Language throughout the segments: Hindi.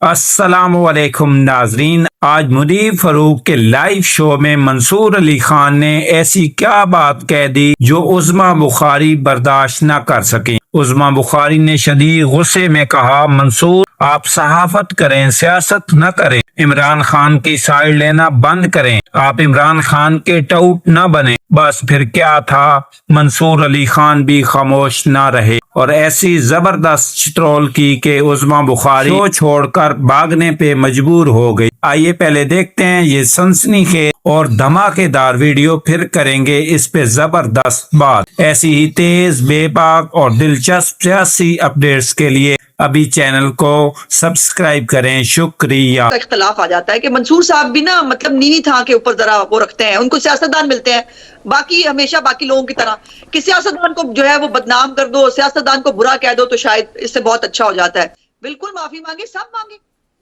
अस्सलामुअलैकुम नाजरीन, आज मुनीर फरूक के लाइव शो में मंसूर अली खान ने ऐसी क्या बात कह दी जो उज़्मा बुखारी बर्दाश्त न कर सके। उज़्मा बुखारी ने शदीद गुस्से में कहा, मंसूर आप सहाफत करें, सियासत न करें, इमरान खान की साइड लेना बंद करें, आप इमरान खान के टाउट न बने। बस फिर क्या था, मंसूर अली खान भी खामोश न रहे और ऐसी जबरदस्त ट्रोल की कि उज़्मा बुखारी शो छोड़कर भागने पे मजबूर हो गई। आइए पहले देखते हैं ये सनसनीखेज और धमाकेदार वीडियो, फिर करेंगे इस पे जबरदस्त बात। ऐसी ही तेज, बेबाक और दिलचस्प सियासी अपडेट्स के लिए अभी चैनल को सब्सक्राइब करें। शुक्रिया। इख्तलाफ आ जाता है कि मंसूर साहब भी ना मतलब नीवी थां के ऊपर जरा वो रखते हैं, उनको सियासतदान मिलते हैं, बाकी हमेशा बाकी लोगों की तरह कि सियासतदान को जो है वो बदनाम कर दो, सियासतदान को बुरा कह दो तो शायद इससे बहुत अच्छा हो जाता है। बिल्कुल माफी मांगे, सब मांगे,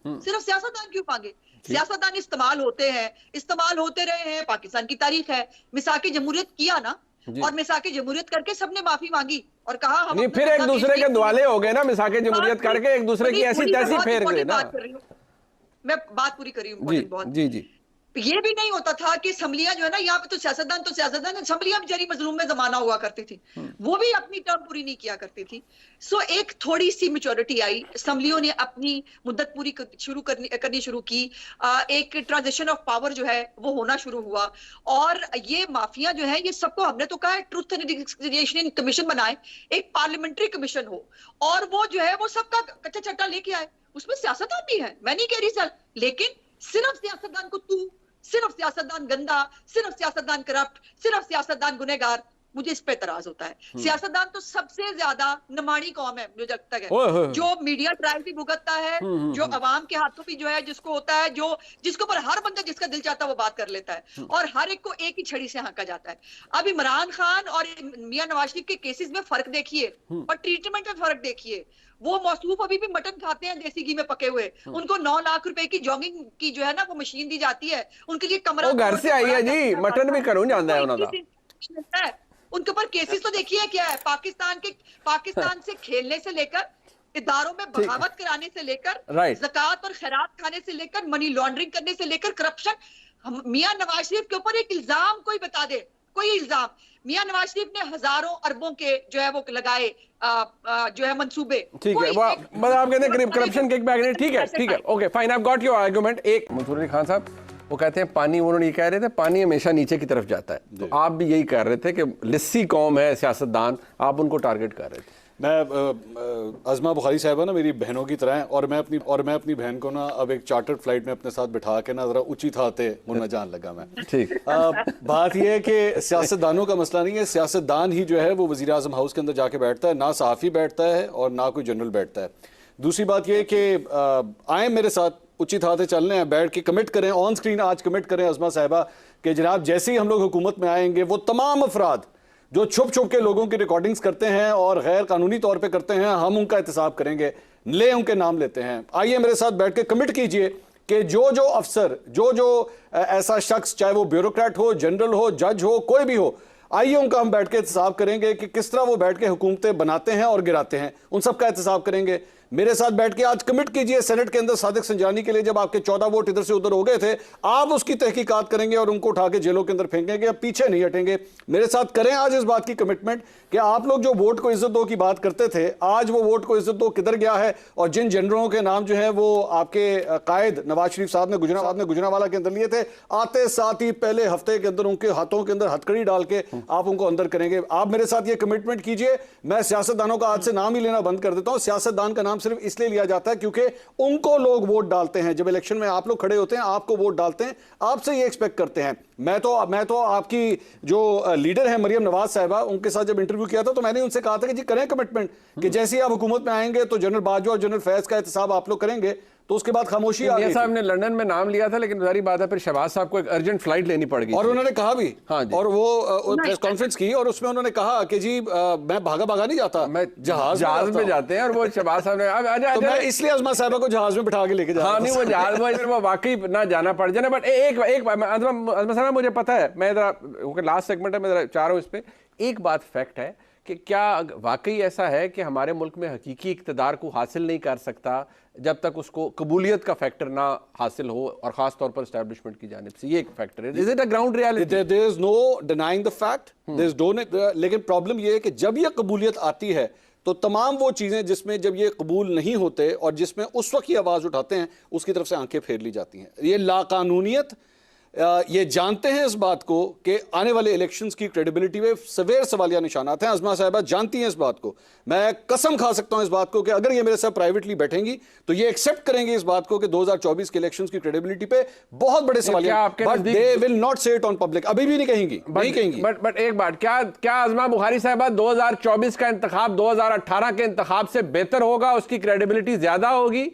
सिर्फ सियासतदान क्यों मांगे? सियासतदान इस्तेमाल होते हैं, इस्तेमाल होते रहे हैं, पाकिस्तान की तारीख है। मिसाके जमहूरियत किया ना, और मिसाके जमहूरियत करके सबने माफी मांगी और कहा हम नहीं, फिर एक दूसरे के दुआले हो गए ना, मिसाके जमहूरियत करके एक दूसरे की ऐसी तैसी फेर गए ना। मैं बात पूरी कर रही हूँ। बहुत जी ये भी नहीं होता था कि असम्बलियां जो है ना, यहाँ पे तो सियासतदान असम्बलियां बेचारी मजलूम में जमाना हुआ करती थी, वो भी अपनी टर्म पूरी नहीं किया करती थी। सो एक थोड़ी सी मेच्योरिटी आई, असम्बलियों ने अपनी मुद्दत पूरी करनी शुरू की, एक ट्रांजिशन ऑफ पावर जो है वो होना शुरू हुआ। और ये माफिया जो है, ये सबको हमने तो कहा है ट्रुथ एंड रिकंसिलिएशन कमीशन बनाए, एक पार्लियामेंट्री कमीशन हो, और वो जो है वो सबका कच्चा चट्टा लेके आए। उसमें सियासतदान भी है, मैं नहीं कह रही सर, लेकिन सिर्फ सियासतदान को तू, सिर्फ सियासतदान गंदा, सिर्फ सियासतदान करप्ट, सिर्फ सियासतदान गुनहगार, मुझे इस पे एतराज होता है। सियासतदान तो सबसे ज्यादा नमाणी कौम है मुझे लगता है, जो मीडिया ट्रायल भी भुगतता है, जो अवाम के हाथों भी जो है जिसको होता है, जो जिसके ऊपर हर बंदा जिसका दिल चाहता है वो बात कर लेता है, और हर एक को एक ही छड़ी से हाँका जाता है। अब इमरान खान और मियां नवाज शरीफ के केसेस में फर्क देखिए और ट्रीटमेंट में फर्क देखिए। वो मौसूफ अभी भी मटन खाते हैं देसी घी में पके हुए, उनको 9 लाख रुपए की जॉगिंग की जो है ना वो मशीन दी जाती है, उनके लिए कमरा घर से आई है जी, मटन भी करूं जाता है उनका। उनके ऊपर केसेस तो देखिए क्या है, पाकिस्तान से खेलने से लेकर, इदारों में बगावत कराने से लेकर, ज़कात और खैरात खाने से लेकर, मनी लॉन्ड्रिंग करने से लेकर, करप्शन। मियां नवाज शरीफ के ऊपर एक इल्जाम कोई बता दे, कोई इल्जाम। मियां नवाज शरीफ ने हजारों अरबों के जो है वो लगाए जो है मंसूबे। ठीक है, मतलब आप कहते हैं करप्शन किक बैक। ठीक है, okay fine, I got your argument. एक मंसूर अली खान साहब वो कहते हैं पानी, उन्होंने ये कह रहे थे पानी हमेशा नीचे की तरफ जाता है, तो आप भी यही कह रहे थे कि लिस्सी कौम है सियासतदान, आप उनको टारगेट कर रहे थे। मैं अज़मा बुखारी साहिबा ना मेरी बहनों की तरह हैं, और मैं अपनी बहन को ना अब एक चार्टर्ड फ्लाइट में अपने साथ बिठा के ना जरा ऊंची थाते मुन्ना जान लगा मैं। ठीक बात यह है कि सियासतदानों का मसला नहीं है, सियासतदान ही जो है वो वज़ीर आज़म हाउस के अंदर जाके बैठता है, ना सहाफ़ी बैठता है और ना कोई जनरल बैठता है। दूसरी बात यह है कि आए मेरे साथ उचित थाते चलने हैं, बैठ के कमिट करें ऑन स्क्रीन, आज कमिट करें अज़मा साहिबा कि जनाब जैसे ही हम लोग हुकूमत में आएंगे वो तमाम अफराद जो छुप छुप के लोगों की रिकॉर्डिंग्स करते हैं और गैर कानूनी तौर पे करते हैं, हम उनका एहतसाब करेंगे, ले उनके नाम लेते हैं। आइए मेरे साथ बैठ के कमिट कीजिए कि जो जो अफसर, जो जो ऐसा शख्स, चाहे वो ब्यूरोक्रेट हो, जनरल हो, जज हो, कोई भी हो, आइए उनका हम बैठ के एहतसाब करेंगे कि किस तरह वो बैठ के हुकूमतें बनाते हैं और गिराते हैं, उन सब का एहतसाब करेंगे। मेरे साथ बैठ के आज कमिट कीजिए सेनेट के अंदर सादिक संजानी के लिए जब आपके 14 वोट इधर से उधर हो गए थे, आप उसकी तहकीकात करेंगे और उनको उठा के जेलों के अंदर फेंकेंगे, अब पीछे नहीं हटेंगे। मेरे साथ करें आज इस बात की कमिटमेंट कि आप लोग जो वोट को इज्जत दो की बात करते थे, आज वो वोट को इज्जत दो किधर गया है, और जिन जनरलों के नाम जो है वो आपके कायद नवाज शरीफ साहब ने गुजरांवाला के अंदर लिए थे, आते साथ ही पहले हफ्ते के अंदर उनके हाथों के अंदर हथकड़ी डाल के आप उनको अंदर करेंगे। आप मेरे साथ ये कमिटमेंट कीजिए। मैं सियासतदानों का आज से नाम ही लेना बंद कर देता हूं। सियासतदान का नाम सिर्फ इसलिए लिया जाता है क्योंकि उनको लोग वोट डालते हैं, जब इलेक्शन में आप लोग खड़े होते हैं आपको वोट डालते हैं, आपसे ये एक्सपेक्ट करते हैं। मैं तो आपकी जो लीडर है मरियम नवाज साहिबा, उनके साथ जब इंटरव्यू किया था तो मैंने उनसे कहा था कि जी करें कमिटमेंट कि जैसे ही आप हुकूमत में आएंगे तो जनरल बाजवा और जनरल फैज का एहतसाब आप लोग करेंगे, तो उसके बाद खामोशी आ गई। साहब ने लंदन में नाम लिया था, लेकिन जारी बात है फिर शहबाज साहब को एक अर्जेंट फ्लाइट लेनी पड़ गई और उन्होंने कहा भी, हाँ जी, और वो प्रेस कॉन्फ्रेंस की और उसमें उन्होंने कहा कि जी मैं भागा नहीं जाता, मैं जहाज में जाते हैं, और वो शहबाज साहब ने तो मैं इसलिए अज़मा साहिबा को जहाज में बिठा के लेके जा, हाँ नहीं वो जहाज में वो वाकई ना जाना पड़ जाए। बट एक अज़मा साहब मुझे पता है, मैं लास्ट सेगमेंट में चाह रहा हूँ इस पे, एक बात फैक्ट है कि क्या वाकई ऐसा है कि हमारे मुल्क में हकीकी इक़्तिदार को हासिल नहीं कर सकता जब तक उसको कबूलियत का फैक्टर ना हासिल हो, और ख़ास तौर पर एस्टैब्लिशमेंट की जानिब से ये एक फैक्टर है? Is it a ground reality? there is no denying the fact, there is लेकिन प्रॉब्लम ये है कि जब ये कबूलियत आती है तो तमाम वो चीज़ें जिसमें जब ये कबूल नहीं होते और जिसमें उस वक्त ये आवाज़ उठाते हैं उसकी तरफ से आंखें फेर ली जाती हैं। ये लाकानूनियत, ये जानते हैं इस बात को कि आने वाले इलेक्शंस की क्रेडिबिलिटी में सवेर सवालिया निशानात हैं। अज़मा साहिबा जानती हैं इस बात को, मैं कसम खा सकता हूं इस बात को कि अगर ये मेरे साथ प्राइवेटली बैठेंगी तो ये एक्सेप्ट करेंगे इस बात को कि 2024 के इलेक्शंस की क्रेडिबिलिटी पे बहुत बड़े सवालिया, बट दे विल नॉट से इट ऑन पब्लिक। अभी भी नहीं कहेंगी, नहीं कहेंगी। बट एक बात, क्या अज़मा बुखारी साहिबा 2024 का इंतखाब 2018 के इंतखाब से बेहतर होगा, उसकी क्रेडिबिलिटी ज्यादा होगी?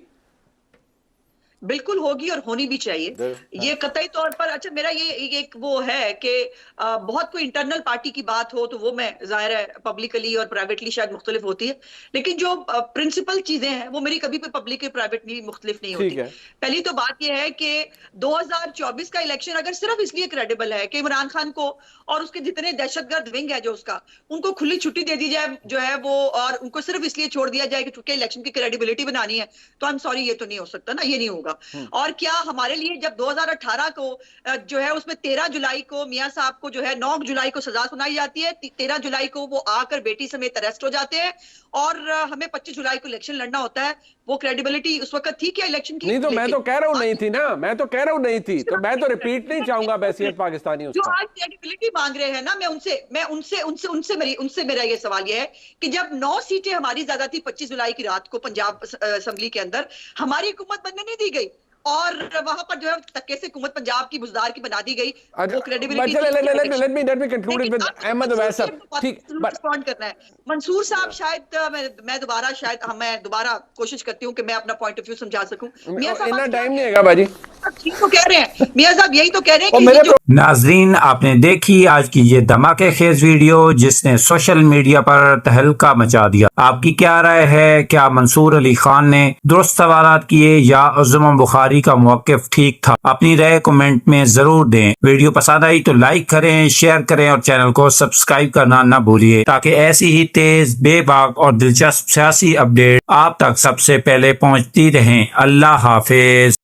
बिल्कुल होगी और होनी भी चाहिए, ये कतई तौर पर। अच्छा, मेरा ये एक वो है कि बहुत कोई इंटरनल पार्टी की बात हो तो वो मैं जाहिर है पब्लिकली और प्राइवेटली शायद मुख्तलिफ होती है, लेकिन जो प्रिंसिपल चीजें हैं वो मेरी कभी भी पब्लिक और प्राइवेटली मुख्तलिफ नहीं होती। पहली तो बात ये है कि 2024 का इलेक्शन अगर सिर्फ इसलिए क्रेडिबल है कि इमरान खान को और उसके जितने दहशतगर्द विंग है जो उसका, उनको खुली छुट्टी दे दी जाए जो है वो, और उनको सिर्फ इसलिए छोड़ दिया जाए कि चूंकि इलेक्शन की क्रेडिबिलिटी बनानी है, तो आई एम सॉरी, ये तो नहीं हो सकता ना, ये नहीं होगा। और क्या हमारे लिए जब 2018 को जो है उसमें 13 जुलाई को मियां साहब को जो है 9 जुलाई को सजा सुनाई जाती है, 13 जुलाई को वो आकर बेटी समेत अरेस्ट हो जाते हैं और हमें 25 जुलाई को इलेक्शन लड़ना होता है। वो क्रेडिबिलिटी उस वक्त थी क्या इलेक्शन की? नहीं, तो मैं तो कह रहा हूं नहीं थी ना, मैं तो कह रहा हूं नहीं थी, तो मैं तो रिपीट नहीं चाहूंगा बैसियत पाकिस्तानी उसका। जो आज क्रेडिबिलिटी मांग रहे हैं ना, उनसे मेरा ये सवाल ये है कि जब 9 सीटें हमारी ज्यादा थी 25 जुलाई की रात को पंजाब असेंबली के अंदर, हमारी हुकूमत बनने नहीं दी गई और वहां पर जो है धक्के से हुकूमत पंजाब की बुजदार की बना दी गई। वो credibility let me conclude with Ahmad Awais साहब। ठीक, रिस्पॉन्ड करना है मंसूर साहब, शायद मैं दोबारा कोशिश करती हूँ कि मैं अपना पॉइंट ऑफ व्यू समझा सकूं। मियां साहब इतना टाइम नहीं है बाजी, ठीक तो कह रहे हैं मियां साहब, यही तो कह रहे हैं कि नाजरीन, आपने देखी आज की ये धमाके खेज वीडियो जिसने सोशल मीडिया पर तहलका मचा दिया। आपकी क्या राय है? क्या मंसूर अली खान ने दुरुस्त सवालात किए या उज़्मा बुखारी का मौक़िफ़ ठीक था? अपनी राय कमेंट में जरूर दें। वीडियो पसंद आई तो लाइक करें, शेयर करें और चैनल को सब्सक्राइब करना न भूलिए ताकि ऐसी ही तेज, बेबाक और दिलचस्प सियासी अपडेट आप तक सबसे पहले पहुंचती रहें। अल्लाह हाफिज।